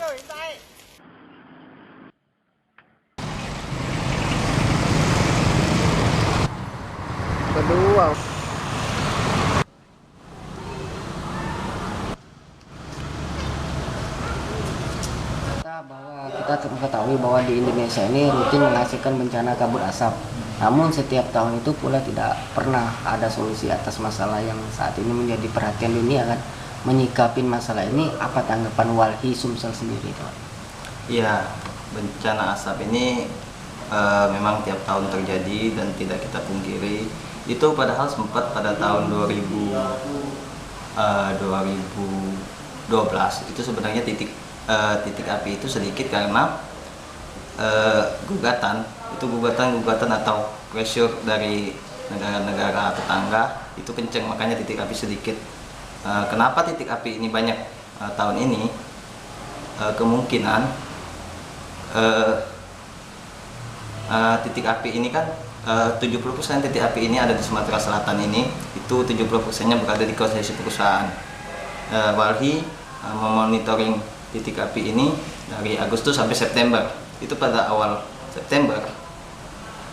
Kedua, kita mengetahui bahwa di Indonesia ini rutin menghasilkan bencana kabut asap. Namun setiap tahun itu pula tidak pernah ada solusi atas masalah yang saat ini menjadi perhatian dunia kan. Menyikapin masalah ini, apa tanggapan Walhi Sumsel sendiri, Pak? Iya, bencana asap ini memang tiap tahun terjadi dan tidak kita pungkiri. Itu padahal sempat pada tahun 2012 itu sebenarnya titik api itu sedikit karena gugatan atau pressure dari negara-negara tetangga itu kenceng, makanya titik api sedikit. Kenapa titik api ini banyak tahun ini? Kemungkinan titik api ini kan 70% titik api ini ada di Sumatera Selatan ini, itu 70%-nya berada di konsesi perusahaan. Walhi memonitoring titik api ini dari Agustus sampai September. Itu pada awal September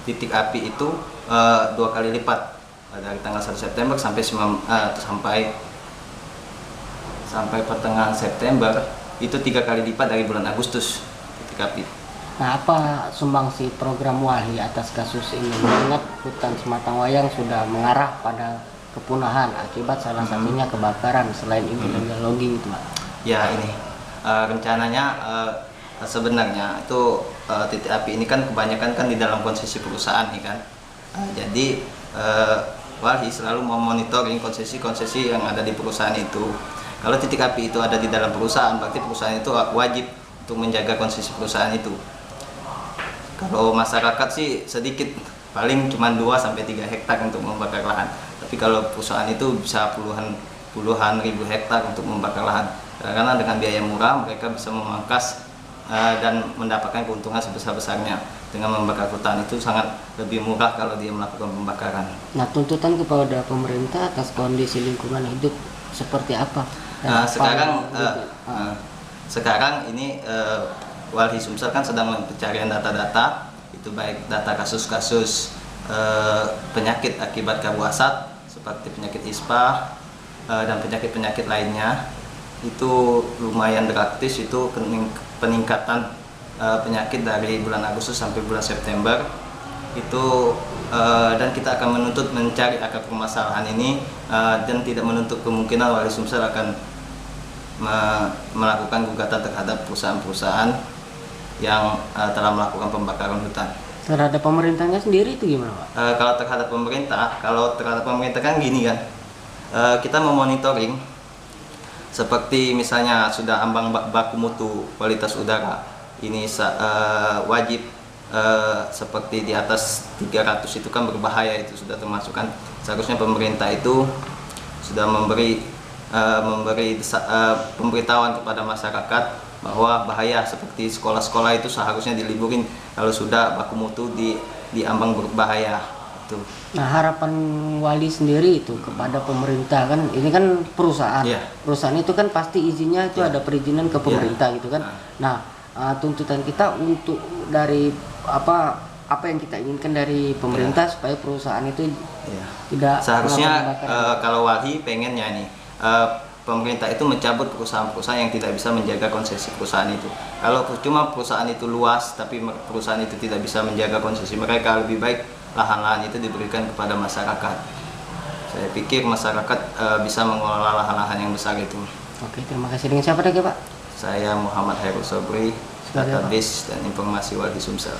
titik api itu 2 kali lipat, dari tanggal 1 September sampai pertengahan September itu 3 kali lipat dari bulan Agustus titik api. Nah, apa sumbangsi program Walhi atas kasus ini? Mengingat hutan Sematang Wayang sudah mengarah pada kepunahan akibat salah satunya kebakaran selain illegal logging itu, Pak. Ya, ini rencananya sebenarnya itu titik api ini kan kebanyakan kan di dalam konsesi perusahaan nih kan. Jadi Walhi selalu memonitoring konsesi-konsesi yang ada di perusahaan itu. Kalau titik api itu ada di dalam perusahaan, berarti perusahaan itu wajib untuk menjaga konsesi perusahaan itu. Kalau masyarakat sih sedikit, paling cuma 2-3 hektar untuk membakar lahan. Tapi kalau perusahaan itu bisa puluhan ribu hektar untuk membakar lahan. Karena dengan biaya murah mereka bisa memangkas dan mendapatkan keuntungan sebesar-besarnya. Dengan membakar hutan itu sangat lebih murah kalau dia melakukan pembakaran. Nah, tuntutan kepada pemerintah atas kondisi lingkungan hidup seperti apa? Sekarang ini Walhi Sumsel kan sedang pencarian data-data, itu baik data kasus-kasus penyakit akibat kabut asap seperti penyakit ispa dan penyakit-penyakit lainnya. Itu lumayan drastis, itu peningkatan penyakit dari bulan Agustus sampai bulan September itu, dan kita akan menuntut mencari akar permasalahan ini dan tidak menutup kemungkinan Walhi Sumsel akan melakukan gugatan terhadap perusahaan-perusahaan yang telah melakukan pembakaran hutan. Terhadap pemerintahnya sendiri itu gimana, Pak? Kalau terhadap pemerintah kan gini kan, kita memonitoring seperti misalnya sudah ambang baku mutu kualitas udara ini wajib seperti di atas 300 itu kan berbahaya, itu sudah termasuk kan. Seharusnya pemerintah itu sudah memberi pemberitahuan kepada masyarakat bahwa bahaya, seperti sekolah-sekolah itu seharusnya diliburin kalau sudah baku mutu di ambang berbahaya itu. Nah, harapan Walhi sendiri itu kepada pemerintah kan, ini kan perusahaan. Yeah. Perusahaan itu kan pasti izinnya itu ada perizinan ke pemerintah gitu kan. Nah, tuntutan kita untuk dari apa yang kita inginkan dari pemerintah supaya perusahaan itu tidak seharusnya kalau Walhi pengennya nih pemerintah itu mencabut perusahaan-perusahaan yang tidak bisa menjaga konsesi perusahaan itu. Kalau cuma perusahaan itu luas tapi perusahaan itu tidak bisa menjaga konsesi mereka, lebih baik lahan-lahan itu diberikan kepada masyarakat. Saya pikir masyarakat bisa mengelola lahan-lahan yang besar itu. Oke, terima kasih. Dengan siapa lagi, Pak? Saya Muhammad Hairul Sobri, database dan informasi Walhi Sumsel.